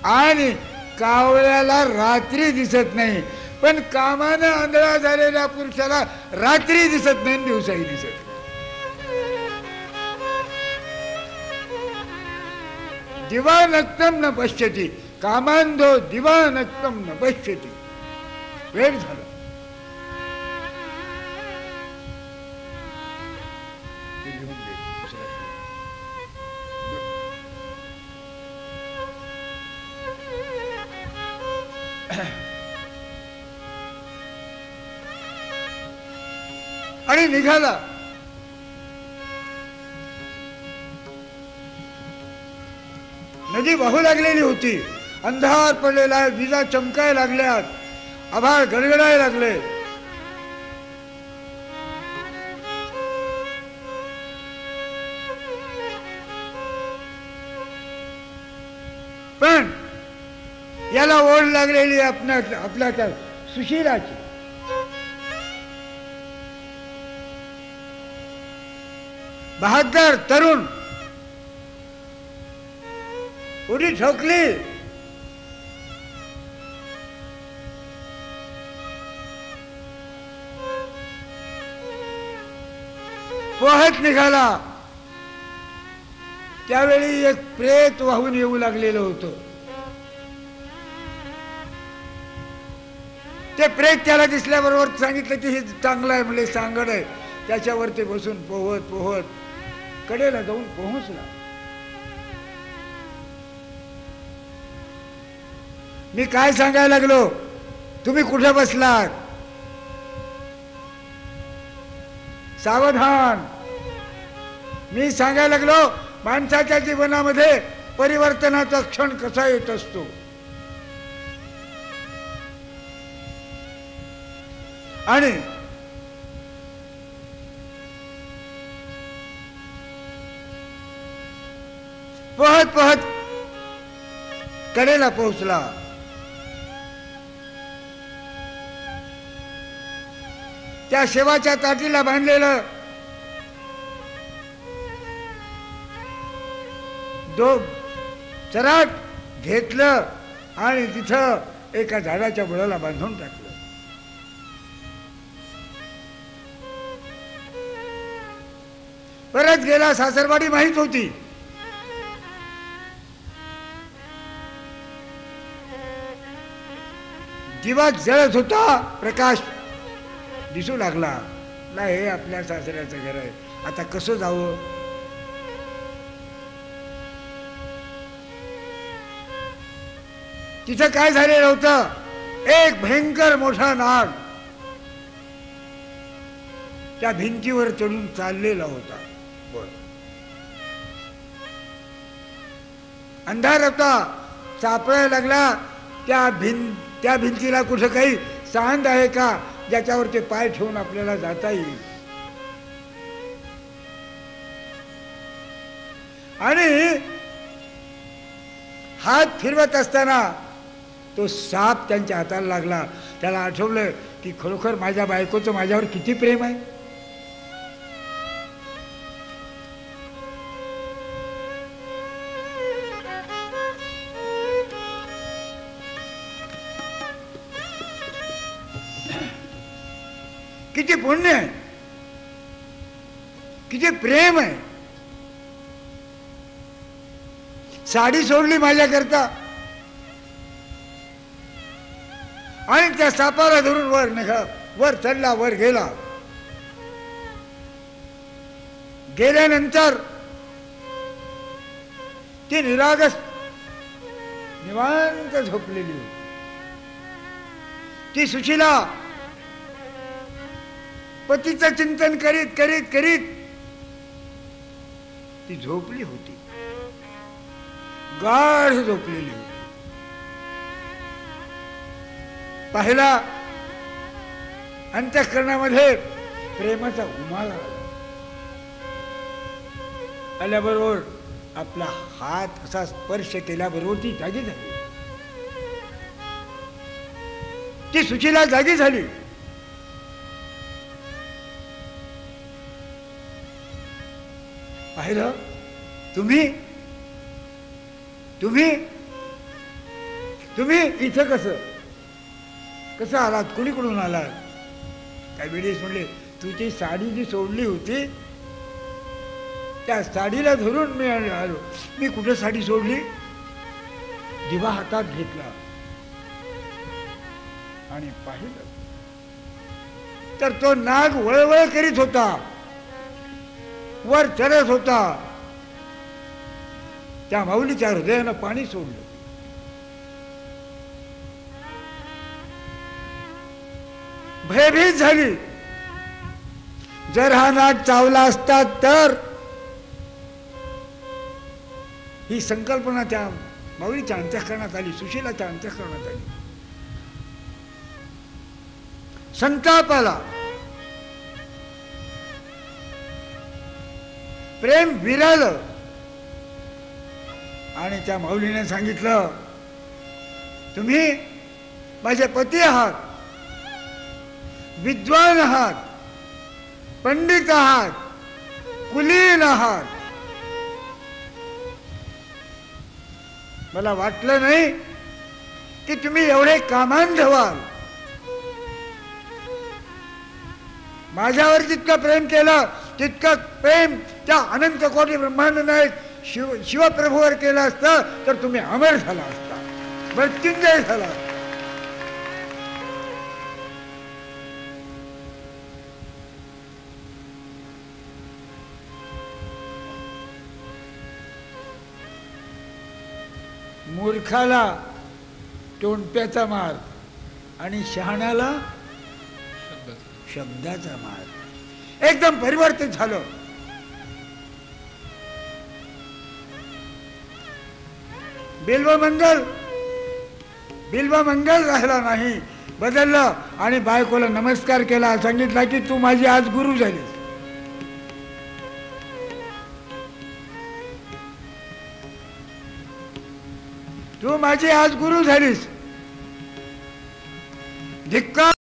आणि कावळ्याला रात्री दिसत नाही, पण कामानं आंधळा झालेल्या पुरुषाला रात्री दिसत नाही, दिवसाही दिसत नाही. दिवानक्तम न पश्यती, कामांधो दिवानक्तम न पश्यती. वेळ झाला. आणि निघाला. नदी वाहू लागलेली होती. अंधार पडलेला आहे, विजा चमकायला लागल्यात, आभाळ गडगडायला लागले. पण याला ओढ लागलेली आपल्या त्या सुशिलाची. बहादर तरुण उडी ठोकली. पोहत निघाला. त्यावेळी एक प्रेत वाहून येऊ लागलेलं होतं. ते प्रेत त्याला दिसल्याबरोबर सांगितलं की हे चांगलं आहे, म्हणजे सांगड आहे. त्याच्यावर ते बसून पोहत पोहत कडेला जाऊन पोहोचला. मी काय सांगायला लागलो, तुम्ही कुठे बसलात? सावधान. मी सांगायला लागलो, माणसाच्या जीवनामध्ये परिवर्तनाचा क्षण कसा येत असतो. आणि पोहत पोहत कडेला पोहोचला. त्या शेवाच्या ताटीला बांधलेलं चराट घेतलं आणि तिथं एका झाडाच्या बुडाला बांधून टाकलं. परत गेला. सासरवाडी माहीत होती. दिवा जळत होता, प्रकाश दिसू लागला. हे आपल्या सासऱ्याचं घर आहे, आता कसं जावं? तिथं काय झालेलं होतं, एक भयंकर मोठा नाग त्या भिंतीवर चढून चाललेला होता. अंधार होता, सापडायला लागला. त्या भिंतीला कुठं काही सांद आहे का ज्याच्यावर ते पाय ठेवून आपल्याला जाता येईल. आणि हात फिरवत असताना तो साप त्यांच्या हाताला लागला. त्याला आठवलं की खरोखर माझ्या बायकोचं माझ्यावर किती प्रेम आहे. किती पुण्य आहे, किती प्रेम आहे. साडी सोडली माझ्याकरता आणि त्या सापाला धरून वर चढला, वर गेला. गेल्यानंतर ती निरागस निवांत झोपलेली होती. ती सुशिला पतीचं चिंतन करीत करीत करीत ती झोपली होती, गाढ झोपलेली होती. पाहिला अंतःकरणामध्ये प्रेमाचा उमाळा आल्याबरोबर आपला हात असा स्पर्श केल्याबरोबर ती जागी झाली. ती सुशिला जागी झाली. पाहिलं तुम्ही तुम्ही तुम्ही इथं कसं कसं आलात, कुणीकडून आलात? काही वेळेस म्हणले, तुझी साडी जी सोडली होती त्या साडीला धरून मी आलो. मी कुठं साडी सोडली? दिवा हातात घेतला आणि पाहिलं तर तो नाग वळवळ करीत होता, वर चढत होता. त्या माऊलीच्या हृदयानं पाणी सोडलं. भयभीत झाली. जर हा नाग चावला असता तर, ही संकल्पना त्या माऊलीच्या अंतःकरणात आली, सुशीलाच्या अंतःकरणात आली. संताप आला, प्रेम विरालं. आणि त्या माऊलीने सांगितलं, तुम्ही माझे पती आहात, विद्वान आहात, पंडित आहात, कुलीन आहात. मला वाटलं नाही की तुम्ही एवढे कामान ठेवाल. माझ्यावर जितकं प्रेम केलं तितकं प्रेम त्या अनंत कोटी ब्रह्मांड नायक शिवप्रभूवर केलं असतं तर तुम्ही अमर झाला असता, मृत्युंजय झाला. मूर्खाला टोणप्याचा मार आणि शहाण्याला शब्दाचा मार. एकदम परिवर्तित झालं. बिल्वमंगल राहिला नाही, बदललं आणि बायकोला नमस्कार केला. सांगितला की तू माझी आज गुरु झालीस. तू माझी आज गुरु झालीस. धिक्कार.